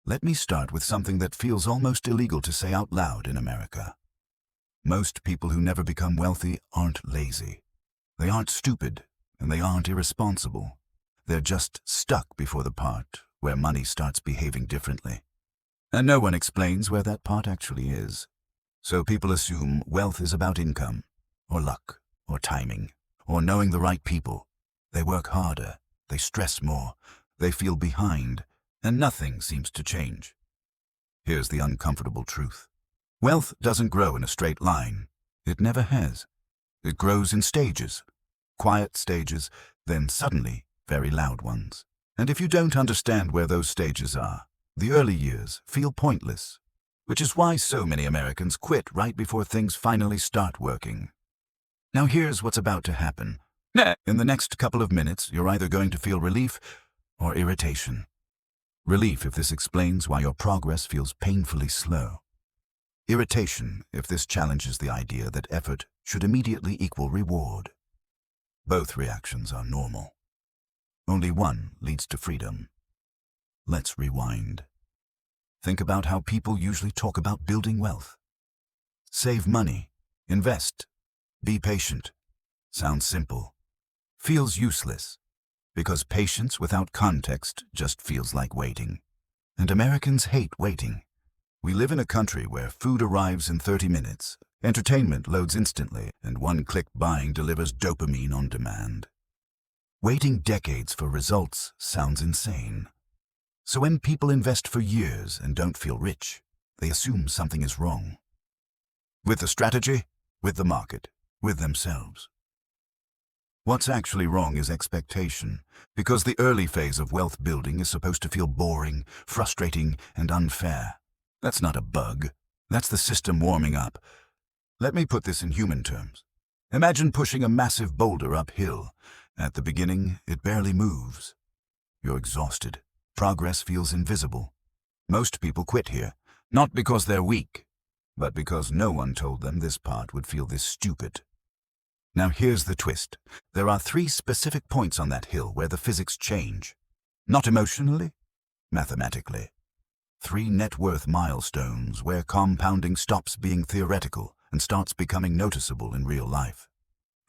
Let me start with something that feels almost illegal to say out loud in America. Most people who never become wealthy aren't lazy. They aren't stupid, and they aren't irresponsible. They're just stuck before the part where money starts behaving differently. And no one explains where that part actually is. So people assume wealth is about income, or luck, or timing, or knowing the right people. They work harder, they stress more, they feel behind, and nothing seems to change. Here's the uncomfortable truth. Wealth doesn't grow in a straight line. It never has. It grows in stages. Quiet stages, then suddenly very loud ones. And if you don't understand where those stages are, the early years feel pointless, which is why so many Americans quit right before things finally start working. Now here's what's about to happen. In the next couple of minutes, you're either going to feel relief or irritation. Relief if this explains why your progress feels painfully slow. Irritation if this challenges the idea that effort should immediately equal reward. Both reactions are normal. Only one leads to freedom. Let's rewind. Think about how people usually talk about building wealth. Save money, invest, be patient. Sounds simple. Feels useless, because patience without context just feels like waiting. And Americans hate waiting. We live in a country where food arrives in 30 minutes, entertainment loads instantly, and one-click buying delivers dopamine on demand. Waiting decades for results sounds insane. So when people invest for years and don't feel rich, they assume something is wrong. With the strategy, with the market, with themselves. What's actually wrong is expectation, because the early phase of wealth building is supposed to feel boring, frustrating, and unfair. That's not a bug. That's the system warming up. Let me put this in human terms. Imagine pushing a massive boulder uphill. At the beginning, it barely moves. You're exhausted. Progress feels invisible. Most people quit here, not because they're weak, but because no one told them this part would feel this stupid. Now here's the twist. There are 3 specific points on that hill where the physics change. Not emotionally, mathematically. 3 net worth milestones where compounding stops being theoretical and starts becoming noticeable in real life.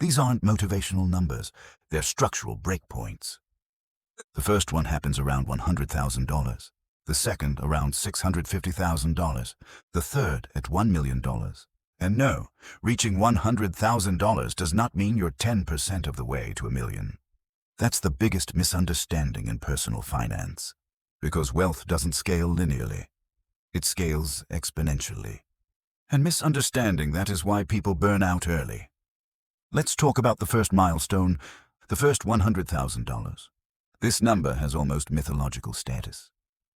These aren't motivational numbers, they're structural breakpoints. The first one happens around $100,000, the second around $650,000, the third at $1 million. And no, reaching $100,000 does not mean you're 10% of the way to $1 million. That's the biggest misunderstanding in personal finance, because wealth doesn't scale linearly. It scales exponentially. And misunderstanding that is why people burn out early. Let's talk about the first milestone, the first $100,000. This number has almost mythological status.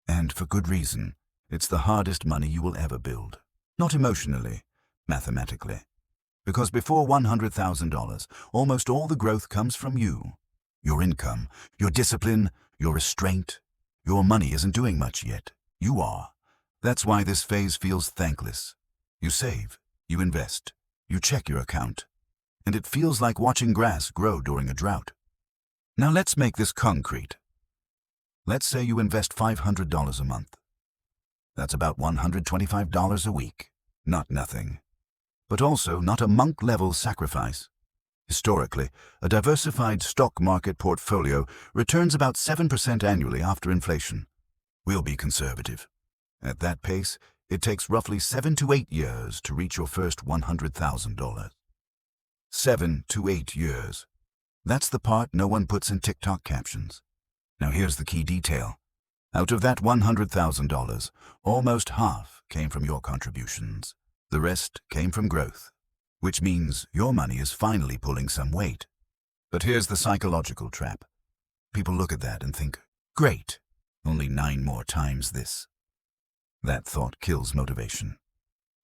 And for good reason. It's the hardest money you will ever build. Not emotionally, mathematically. Because before $100,000, almost all the growth comes from you. Your income, your discipline, your restraint. Your money isn't doing much yet. You are. That's why this phase feels thankless. You save, you invest, you check your account. And it feels like watching grass grow during a drought. Now let's make this concrete. Let's say you invest $500 a month. That's about $125 a week. Not nothing. But also not a monk-level sacrifice. Historically, a diversified stock market portfolio returns about 7% annually after inflation. We'll be conservative. At that pace, it takes roughly 7 to 8 years to reach your first $100,000. 7 to 8 years. That's the part no one puts in TikTok captions. Now here's the key detail. Out of that $100,000, almost half came from your contributions. The rest came from growth, which means your money is finally pulling some weight. But here's the psychological trap. People look at that and think, great, only 9 more times this. That thought kills motivation.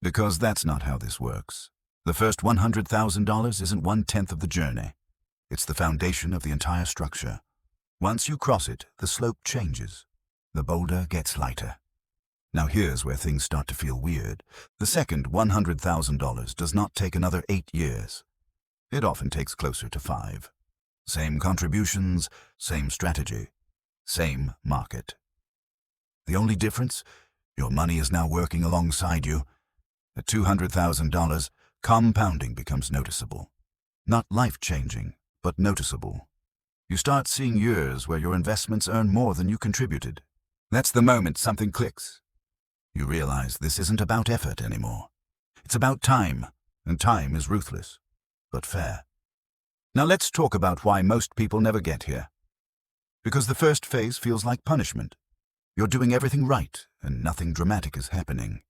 Because that's not how this works. The first $100,000 isn't 1/10 of the journey. It's the foundation of the entire structure. Once you cross it, the slope changes. The boulder gets lighter. Now here's where things start to feel weird. The second $100,000 does not take another 8 years. It often takes closer to 5. Same contributions, same strategy, same market. The only difference? Your money is now working alongside you. At $200,000, compounding becomes noticeable. Not life-changing, but noticeable. You start seeing years where your investments earn more than you contributed. That's the moment something clicks. You realize this isn't about effort anymore. It's about time, and time is ruthless, but fair. Now let's talk about why most people never get here. Because the first phase feels like punishment. You're doing everything right, and nothing dramatic is happening.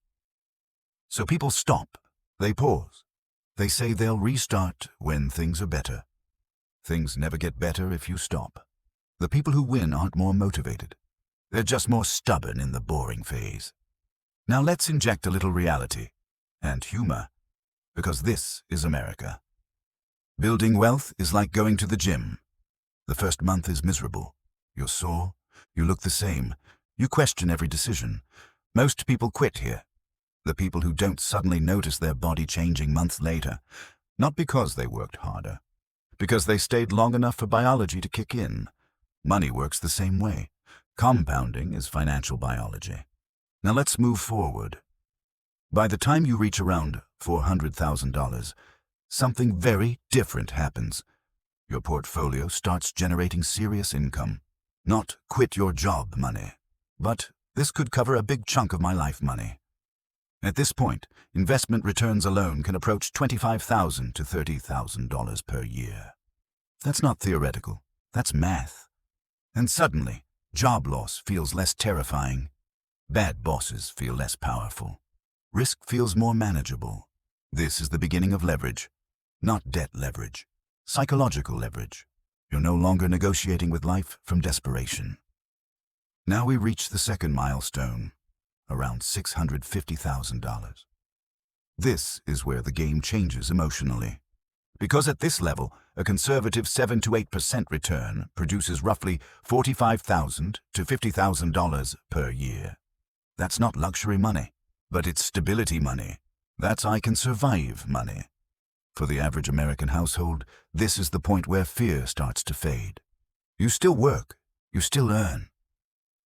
So people stop. They pause. They say they'll restart when things are better. Things never get better if you stop. The people who win aren't more motivated. They're just more stubborn in the boring phase. Now let's inject a little reality and humor, because this is America. Building wealth is like going to the gym. The first month is miserable. You're sore. You look the same. You question every decision. Most people quit here. The people who don't suddenly notice their body changing months later, not because they worked harder, because they stayed long enough for biology to kick in. Money works the same way. Compounding is financial biology. Now let's move forward. By the time you reach around $400,000, something very different happens. Your portfolio starts generating serious income. Not quit your job money, but this could cover a big chunk of my life money. At this point, investment returns alone can approach $25,000 to $30,000 per year. That's not theoretical, that's math. And suddenly, job loss feels less terrifying. Bad bosses feel less powerful. Risk feels more manageable. This is the beginning of leverage. Not debt leverage. Psychological leverage. You're no longer negotiating with life from desperation. Now we reach the second milestone, around $650,000. This is where the game changes emotionally. Because at this level, a conservative 7 to 8% return produces roughly $45,000 to $50,000 per year. That's not luxury money, but it's stability money. That's I can survive money. For the average American household, this is the point where fear starts to fade. You still work, you still earn,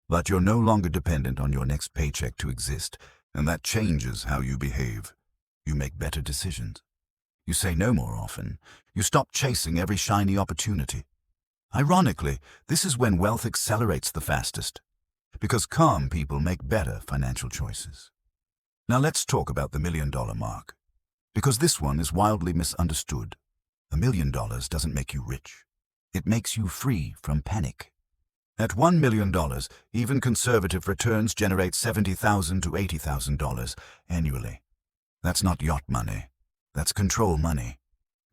but you're no longer dependent on your next paycheck to exist, and that changes how you behave. You make better decisions. You say no more often. You stop chasing every shiny opportunity. Ironically, this is when wealth accelerates the fastest, because calm people make better financial choices. Now let's talk about the $1 million mark, because this one is wildly misunderstood. $1 million doesn't make you rich. It makes you free from panic. At $1 million, even conservative returns generate $70,000 to $80,000 annually. That's not yacht money. That's control money.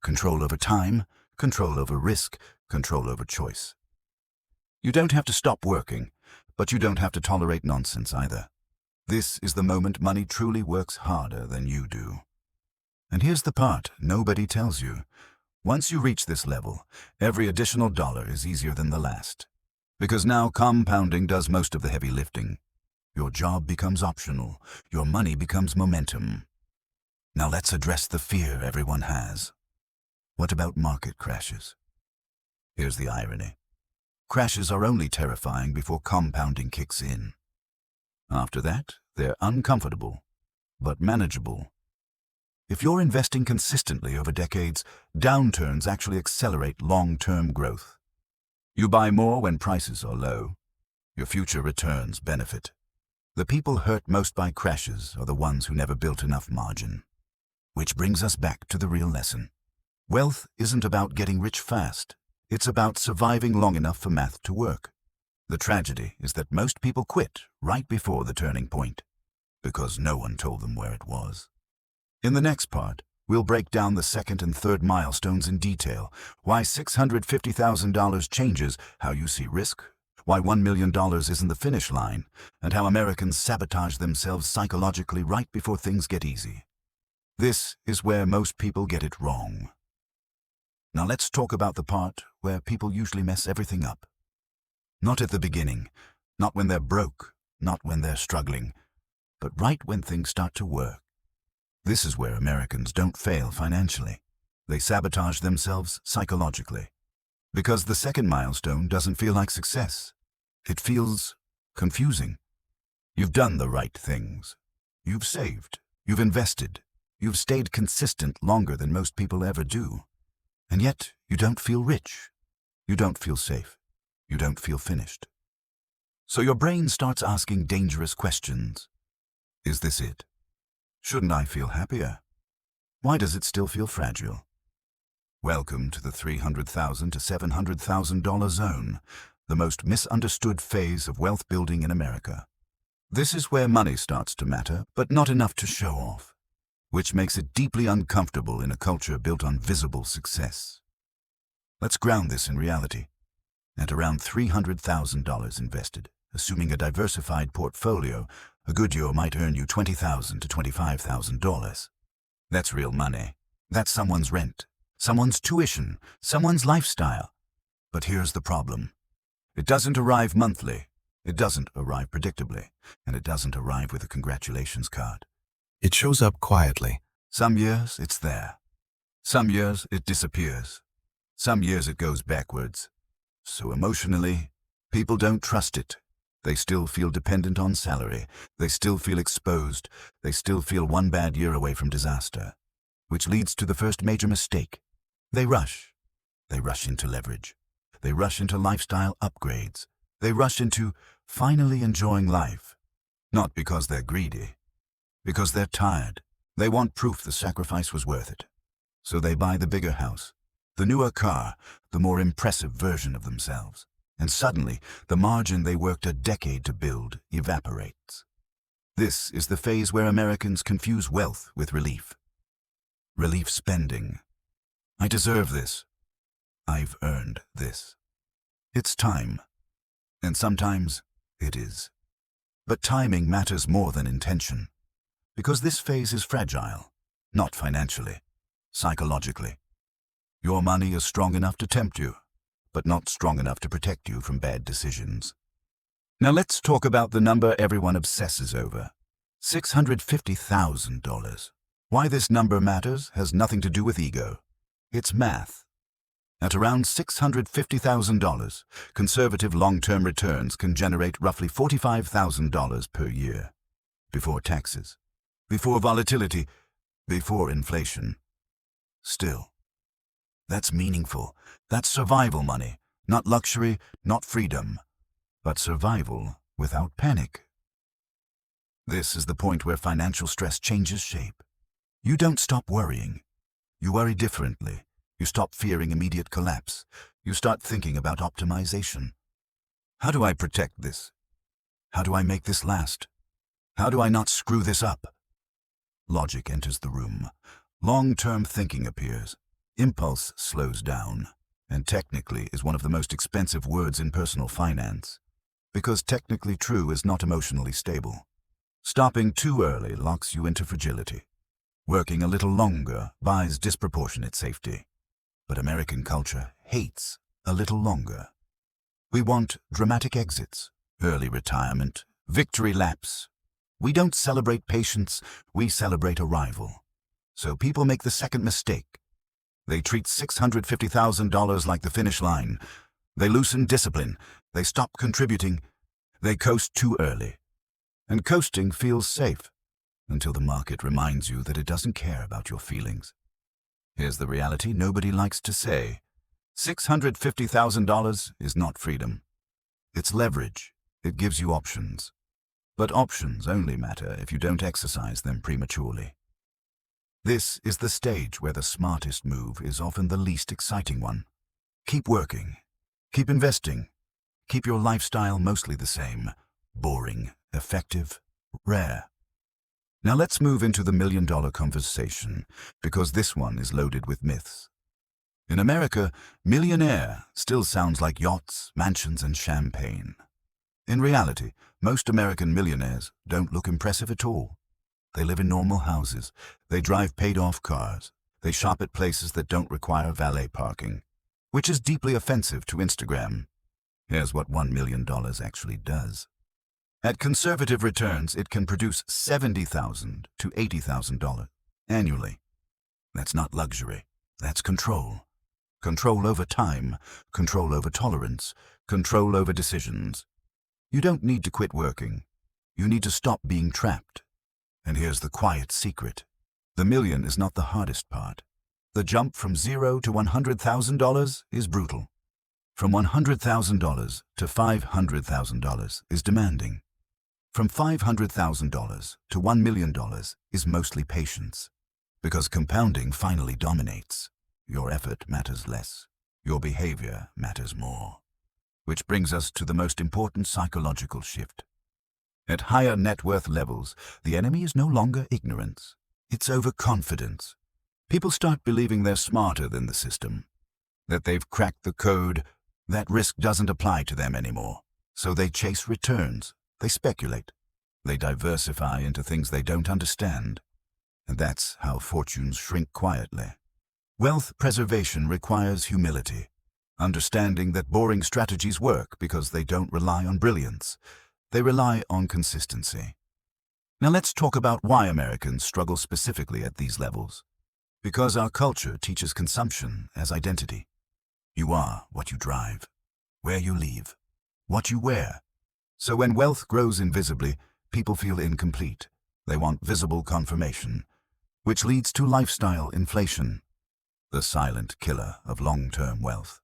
Control over time, control over risk, control over choice. You don't have to stop working, but you don't have to tolerate nonsense either. This is the moment money truly works harder than you do. And here's the part nobody tells you. Once you reach this level, every additional dollar is easier than the last. Because now compounding does most of the heavy lifting. Your job becomes optional. Your money becomes momentum. Now let's address the fear everyone has. What about market crashes? Here's the irony. Crashes are only terrifying before compounding kicks in. After that, they're uncomfortable, but manageable. If you're investing consistently over decades, downturns actually accelerate long-term growth. You buy more when prices are low. Your future returns benefit. The people hurt most by crashes are the ones who never built enough margin. Which brings us back to the real lesson. Wealth isn't about getting rich fast. It's about surviving long enough for math to work. The tragedy is that most people quit right before the turning point, because no one told them where it was. In the next part, we'll break down the second and third milestones in detail, why $650,000 changes how you see risk, why $1 million isn't the finish line, and how Americans sabotage themselves psychologically right before things get easy. This is where most people get it wrong. Now let's talk about the part where people usually mess everything up. Not at the beginning, not when they're broke, not when they're struggling, but right when things start to work. This is where Americans don't fail financially. They sabotage themselves psychologically. Because the second milestone doesn't feel like success. It feels confusing. You've done the right things. You've saved. You've invested. You've stayed consistent longer than most people ever do. And yet, you don't feel rich. You don't feel safe. You don't feel finished. So your brain starts asking dangerous questions. Is this it? Shouldn't I feel happier? Why does it still feel fragile? Welcome to the $300,000 to $700,000 zone, the most misunderstood phase of wealth building in America. This is where money starts to matter, but not enough to show off, which makes it deeply uncomfortable in a culture built on visible success. Let's ground this in reality. At around $300,000 invested, assuming a diversified portfolio, a good year might earn you $20,000 to $25,000. That's real money. That's someone's rent, someone's tuition, someone's lifestyle. But here's the problem. It doesn't arrive monthly. It doesn't arrive predictably, and it doesn't arrive with a congratulations card. It shows up quietly. Some years it's there. Some years it disappears. Some years it goes backwards. So emotionally, people don't trust it. They still feel dependent on salary. They still feel exposed. They still feel one bad year away from disaster. Which leads to the first major mistake. They rush. They rush into leverage. They rush into lifestyle upgrades. They rush into finally enjoying life. Not because they're greedy. Because they're tired. They want proof the sacrifice was worth it. So they buy the bigger house, the newer car, the more impressive version of themselves. And suddenly, the margin they worked a decade to build evaporates. This is the phase where Americans confuse wealth with relief. Relief spending. I deserve this. I've earned this. It's time. And sometimes it is. But timing matters more than intention. Because this phase is fragile, not financially, psychologically. Your money is strong enough to tempt you, but not strong enough to protect you from bad decisions. Now let's talk about the number everyone obsesses over. $650,000. Why this number matters has nothing to do with ego. It's math. At around $650,000, conservative long-term returns can generate roughly $45,000 per year. Before taxes, before volatility, before inflation. Still, that's meaningful. That's survival money. Not luxury, not freedom, but survival without panic. This is the point where financial stress changes shape. You don't stop worrying. You worry differently. You stop fearing immediate collapse. You start thinking about optimization. How do I protect this? How do I make this last? How do I not screw this up? Logic enters the room. Long-term thinking appears. Impulse slows down. And technically is one of the most expensive words in personal finance. Because technically true is not emotionally stable. Stopping too early locks you into fragility. Working a little longer buys disproportionate safety. But American culture hates a little longer. We want dramatic exits, early retirement, victory laps. We don't celebrate patience, we celebrate arrival. So people make the second mistake. They treat $650,000 like the finish line. They loosen discipline. They stop contributing. They coast too early. And coasting feels safe until the market reminds you that it doesn't care about your feelings. Here's the reality nobody likes to say. $650,000 is not freedom. It's leverage. It gives you options. But options only matter if you don't exercise them prematurely. This is the stage where the smartest move is often the least exciting one. Keep working. Keep investing. Keep your lifestyle mostly the same. Boring, effective, rare. Now let's move into the million-dollar conversation, because this one is loaded with myths. In America, millionaire still sounds like yachts, mansions, and champagne. In reality, most American millionaires don't look impressive at all. They live in normal houses. They drive paid-off cars. They shop at places that don't require valet parking, which is deeply offensive to Instagram. Here's what $1 million actually does. At conservative returns, it can produce $70,000 to $80,000 annually. That's not luxury. That's control. Control over time, control over tolerance, control over decisions. You don't need to quit working. You need to stop being trapped. And here's the quiet secret. The million is not the hardest part. The jump from $0 to $100,000 is brutal. From $100,000 to $500,000 is demanding. From $500,000 to $1 million is mostly patience. Because compounding finally dominates. Your effort matters less. Your behavior matters more. Which brings us to the most important psychological shift. At higher net worth levels, the enemy is no longer ignorance. It's overconfidence. People start believing they're smarter than the system, that they've cracked the code, that risk doesn't apply to them anymore. So they chase returns, they speculate, they diversify into things they don't understand. And that's how fortunes shrink quietly. Wealth preservation requires humility, understanding that boring strategies work because they don't rely on brilliance. They rely on consistency. Now let's talk about why Americans struggle specifically at these levels. Because our culture teaches consumption as identity. You are what you drive, where you live, what you wear. So when wealth grows invisibly, people feel incomplete. They want visible confirmation, which leads to lifestyle inflation, the silent killer of long-term wealth.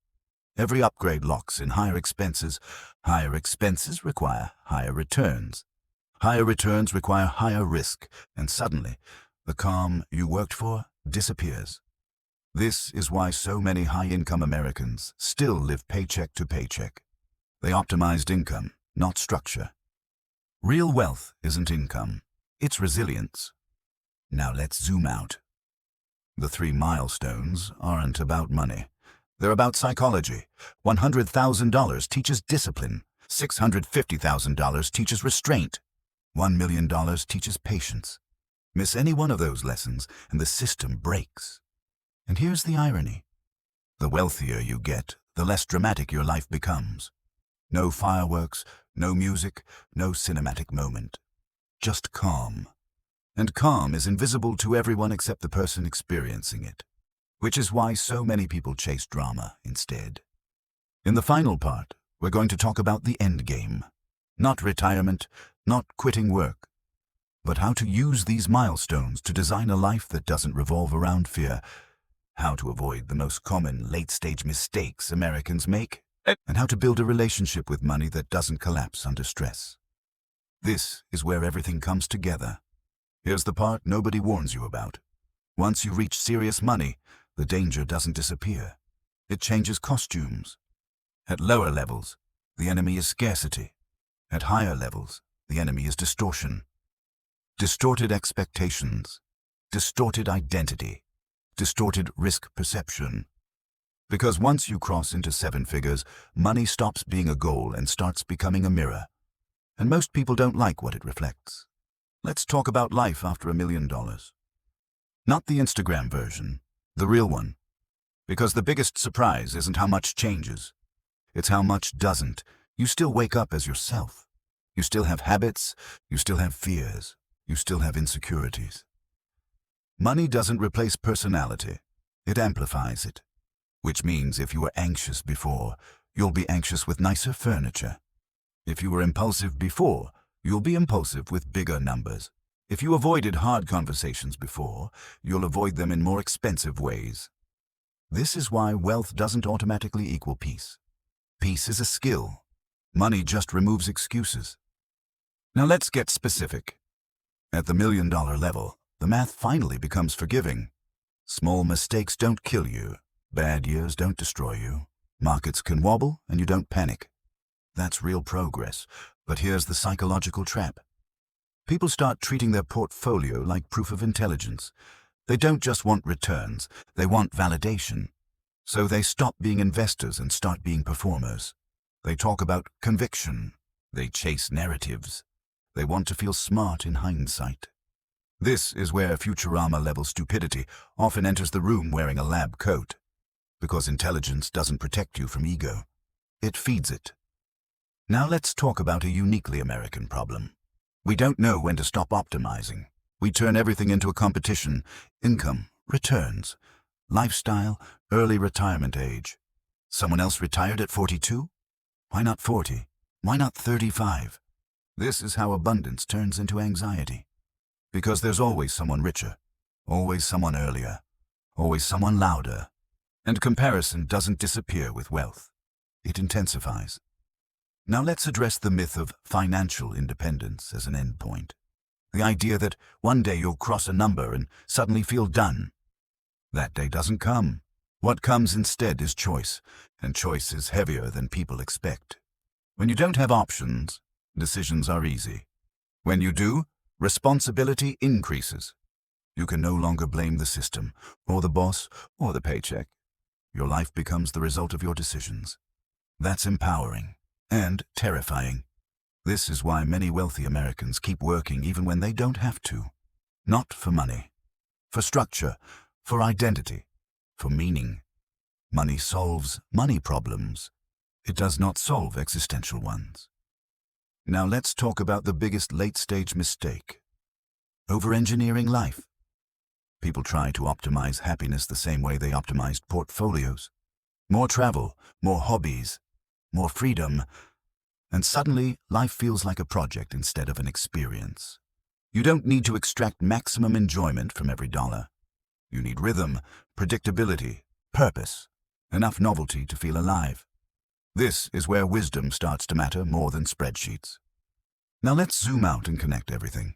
Every upgrade locks in higher expenses. Higher expenses require higher returns. Higher returns require higher risk, and suddenly, the calm you worked for disappears. This is why so many high-income Americans still live paycheck to paycheck. They optimized income, not structure. Real wealth isn't income, it's resilience. Now let's zoom out. The 3 milestones aren't about money. They're about psychology. $100,000 teaches discipline. $650,000 teaches restraint. $1 million teaches patience. Miss any one of those lessons and the system breaks. And here's the irony. The wealthier you get, the less dramatic your life becomes. No fireworks, no music, no cinematic moment. Just calm. And calm is invisible to everyone except the person experiencing it. Which is why so many people chase drama instead. In the final part, we're going to talk about the end game. Not retirement, not quitting work, but how to use these milestones to design a life that doesn't revolve around fear, how to avoid the most common late-stage mistakes Americans make, and how to build a relationship with money that doesn't collapse under stress. This is where everything comes together. Here's the part nobody warns you about. Once you reach serious money, the danger doesn't disappear. It changes costumes. At lower levels, the enemy is scarcity. At higher levels, the enemy is distortion. Distorted expectations, distorted identity, distorted risk perception. Because once you cross into 7 figures, money stops being a goal and starts becoming a mirror. And most people don't like what it reflects. Let's talk about life after $1 million. Not the Instagram version, the real one. Because the biggest surprise isn't how much changes. It's how much doesn't. You still wake up as yourself. You still have habits, you still have fears, you still have insecurities. Money doesn't replace personality, it amplifies it. Which means if you were anxious before, you'll be anxious with nicer furniture. If you were impulsive before, you'll be impulsive with bigger numbers. If you avoided hard conversations before, you'll avoid them in more expensive ways. This is why wealth doesn't automatically equal peace. Peace is a skill. Money just removes excuses. Now let's get specific. At the $1 million level, the math finally becomes forgiving. Small mistakes don't kill you. Bad years don't destroy you. Markets can wobble and you don't panic. That's real progress. But here's the psychological trap. People start treating their portfolio like proof of intelligence. They don't just want returns, they want validation. So they stop being investors and start being performers. They talk about conviction. They chase narratives. They want to feel smart in hindsight. This is where Futurama-level stupidity often enters the room wearing a lab coat. Because intelligence doesn't protect you from ego. It feeds it. Now let's talk about a uniquely American problem. We don't know when to stop optimizing. We turn everything into a competition. Income, returns, lifestyle, early retirement age. Someone else retired at 42? Why not 40? Why not 35? This is how abundance turns into anxiety. Because there's always someone richer, always someone earlier, always someone louder. And comparison doesn't disappear with wealth. It intensifies. Now let's address the myth of financial independence as an endpoint. The idea that one day you'll cross a number and suddenly feel done. That day doesn't come. What comes instead is choice, and choice is heavier than people expect. When you don't have options, decisions are easy. When you do, responsibility increases. You can no longer blame the system, or the boss, or the paycheck. Your life becomes the result of your decisions. That's empowering and terrifying. This is why many wealthy Americans keep working even when they don't have to. Not for money, for structure, for identity, for meaning. Money solves money problems. It does not solve existential ones. Now let's talk about the biggest late-stage mistake. Over-engineering life. People try to optimize happiness the same way they optimized portfolios. More travel, more hobbies, more freedom, and suddenly life feels like a project instead of an experience. You don't need to extract maximum enjoyment from every dollar. You need rhythm, predictability, purpose, enough novelty to feel alive. This is where wisdom starts to matter more than spreadsheets. Now let's zoom out and connect everything.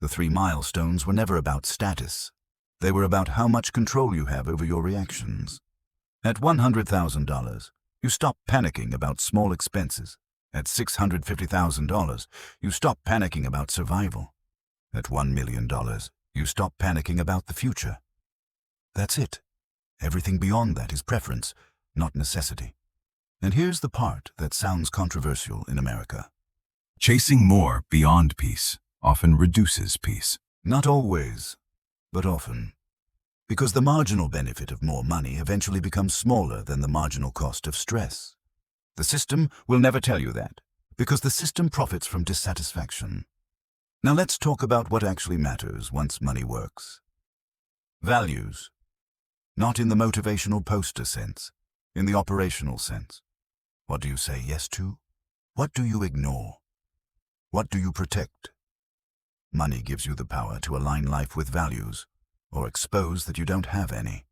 The 3 milestones were never about status. They were about how much control you have over your reactions. At $100,000, you stop panicking about small expenses. At $650,000, you stop panicking about survival. At $1 million, you stop panicking about the future. That's it. Everything beyond that is preference, not necessity. And here's the part that sounds controversial in America. Chasing more beyond peace often reduces peace. Not always, but often. Because the marginal benefit of more money eventually becomes smaller than the marginal cost of stress. The system will never tell you that, because the system profits from dissatisfaction. Now let's talk about what actually matters once money works. Values. Not in the motivational poster sense, in the operational sense. What do you say yes to? What do you ignore? What do you protect? Money gives you the power to align life with values, or expose that you don't have any.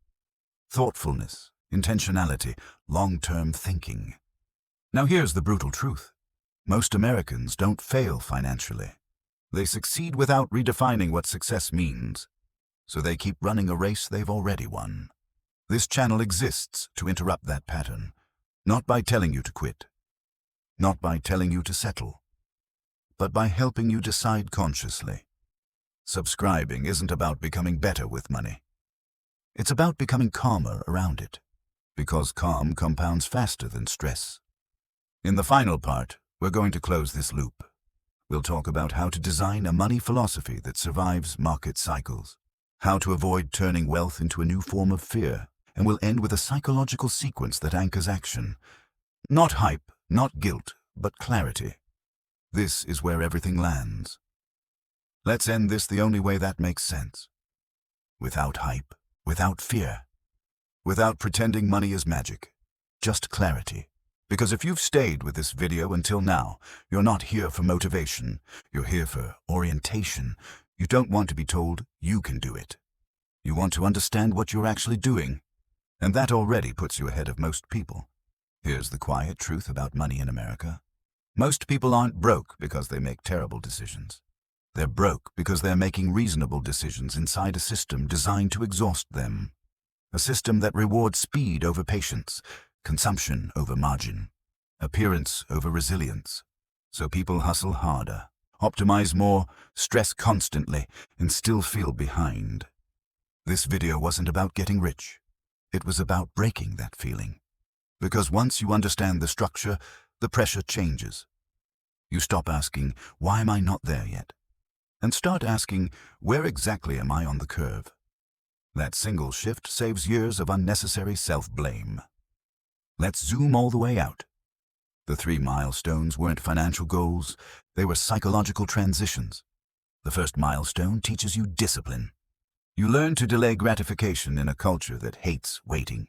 Thoughtfulness, intentionality, long-term thinking. Now here's the brutal truth. Most Americans don't fail financially. They succeed without redefining what success means. So they keep running a race they've already won. This channel exists to interrupt that pattern, not by telling you to quit, not by telling you to settle, but by helping you decide consciously. Subscribing isn't about becoming better with money. It's about becoming calmer around it, because calm compounds faster than stress. In the final part, we're going to close this loop. We'll talk about how to design a money philosophy that survives market cycles, how to avoid turning wealth into a new form of fear, and we'll end with a psychological sequence that anchors action. Not hype, not guilt, but clarity. This is where everything lands. Let's end this the only way that makes sense. Without hype, without fear, without pretending money is magic, just clarity. Because if you've stayed with this video until now, you're not here for motivation, you're here for orientation. You don't want to be told you can do it. You want to understand what you're actually doing, and that already puts you ahead of most people. Here's the quiet truth about money in America. Most people aren't broke because they make terrible decisions. They're broke because they're making reasonable decisions inside a system designed to exhaust them. A system that rewards speed over patience, consumption over margin, appearance over resilience. So people hustle harder, optimize more, stress constantly, and still feel behind. This video wasn't about getting rich. It was about breaking that feeling. Because once you understand the structure, the pressure changes. You stop asking, why am I not there yet? And start asking, where exactly am I on the curve? That single shift saves years of unnecessary self-blame. Let's zoom all the way out. The 3 milestones weren't financial goals, they were psychological transitions. The first milestone teaches you discipline. You learn to delay gratification in a culture that hates waiting.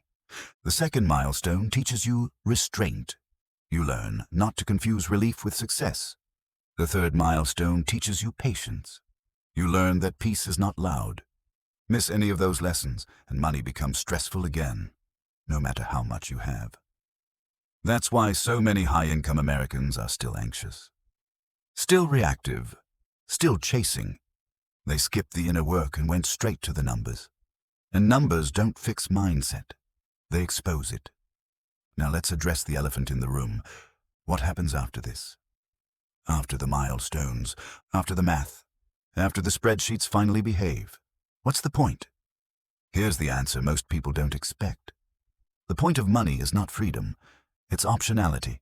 The second milestone teaches you restraint. You learn not to confuse relief with success. The third milestone teaches you patience. You learn that peace is not loud. Miss any of those lessons, and money becomes stressful again, no matter how much you have. That's why so many high-income Americans are still anxious, still reactive, still chasing. They skipped the inner work and went straight to the numbers. And numbers don't fix mindset. They expose it. Now let's address the elephant in the room. What happens after this? After the milestones, after the math, after the spreadsheets finally behave? What's the point? Here's the answer most people don't expect. The point of money is not freedom. It's optionality.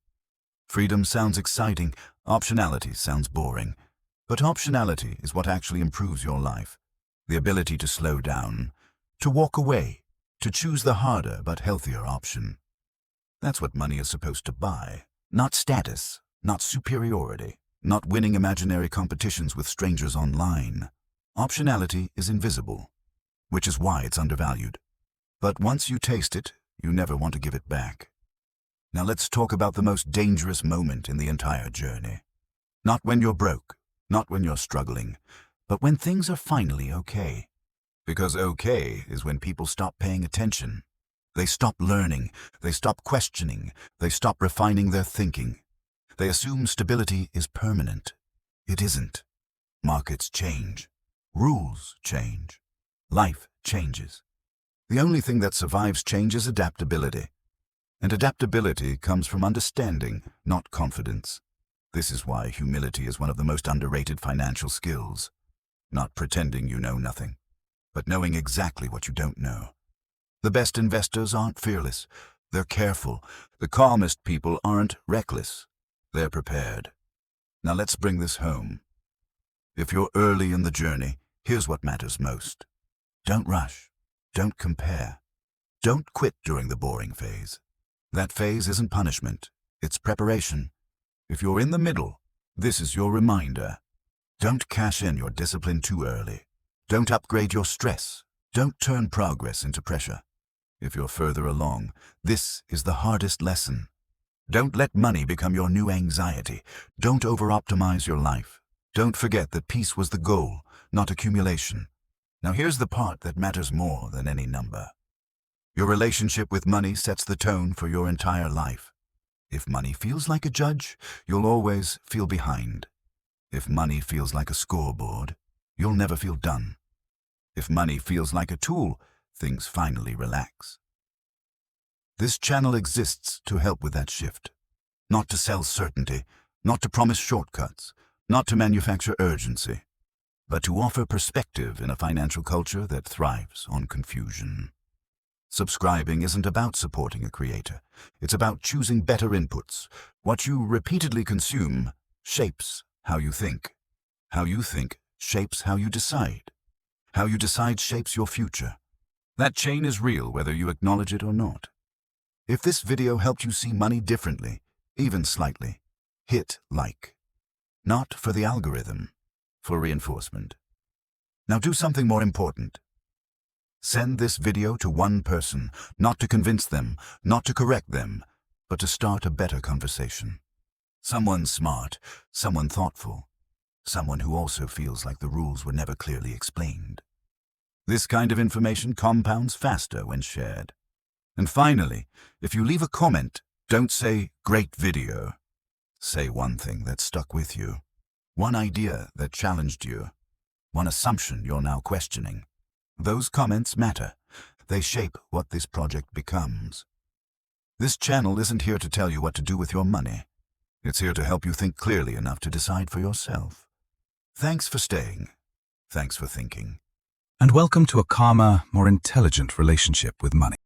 Freedom sounds exciting. Optionality sounds boring. But optionality is what actually improves your life. The ability to slow down, to walk away, to choose the harder but healthier option. That's what money is supposed to buy. Not status, not superiority, not winning imaginary competitions with strangers online. Optionality is invisible, which is why it's undervalued. But once you taste it, you never want to give it back. Now let's talk about the most dangerous moment in the entire journey. Not when you're broke, not when you're struggling, but when things are finally okay. Because okay is when people stop paying attention. They stop learning, they stop questioning, they stop refining their thinking. They assume stability is permanent. It isn't. Markets change. Rules change. Life changes. The only thing that survives change is adaptability. And adaptability comes from understanding, not confidence. This is why humility is one of the most underrated financial skills. Not pretending you know nothing, but knowing exactly what you don't know. The best investors aren't fearless. They're careful. The calmest people aren't reckless. They're prepared. Now let's bring this home. If you're early in the journey, here's what matters most. Don't rush. Don't compare. Don't quit during the boring phase. That phase isn't punishment. It's preparation. If you're in the middle, this is your reminder. Don't cash in your discipline too early. Don't upgrade your stress. Don't turn progress into pressure. If you're further along, this is the hardest lesson. Don't let money become your new anxiety. Don't over-optimize your life. Don't forget that peace was the goal, not accumulation. Now here's the part that matters more than any number. Your relationship with money sets the tone for your entire life. If money feels like a judge, you'll always feel behind. If money feels like a scoreboard, you'll never feel done. If money feels like a tool, things finally relax. This channel exists to help with that shift. Not to sell certainty, not to promise shortcuts, not to manufacture urgency, but to offer perspective in a financial culture that thrives on confusion. Subscribing isn't about supporting a creator. It's about choosing better inputs. What you repeatedly consume shapes how you think. How you think shapes how you decide. How you decide shapes your future. That chain is real whether you acknowledge it or not. If this video helped you see money differently, even slightly, hit like. Not for the algorithm, for reinforcement. Now do something more important. Send this video to one person, not to convince them, not to correct them, but to start a better conversation. Someone smart, someone thoughtful, someone who also feels like the rules were never clearly explained. This kind of information compounds faster when shared. And finally, if you leave a comment, don't say, "Great video." Say one thing that stuck with you, one idea that challenged you, one assumption you're now questioning. Those comments matter. They shape what this project becomes. This channel isn't here to tell you what to do with your money. It's here to help you think clearly enough to decide for yourself. Thanks for staying. Thanks for thinking. And welcome to a calmer, more intelligent relationship with money.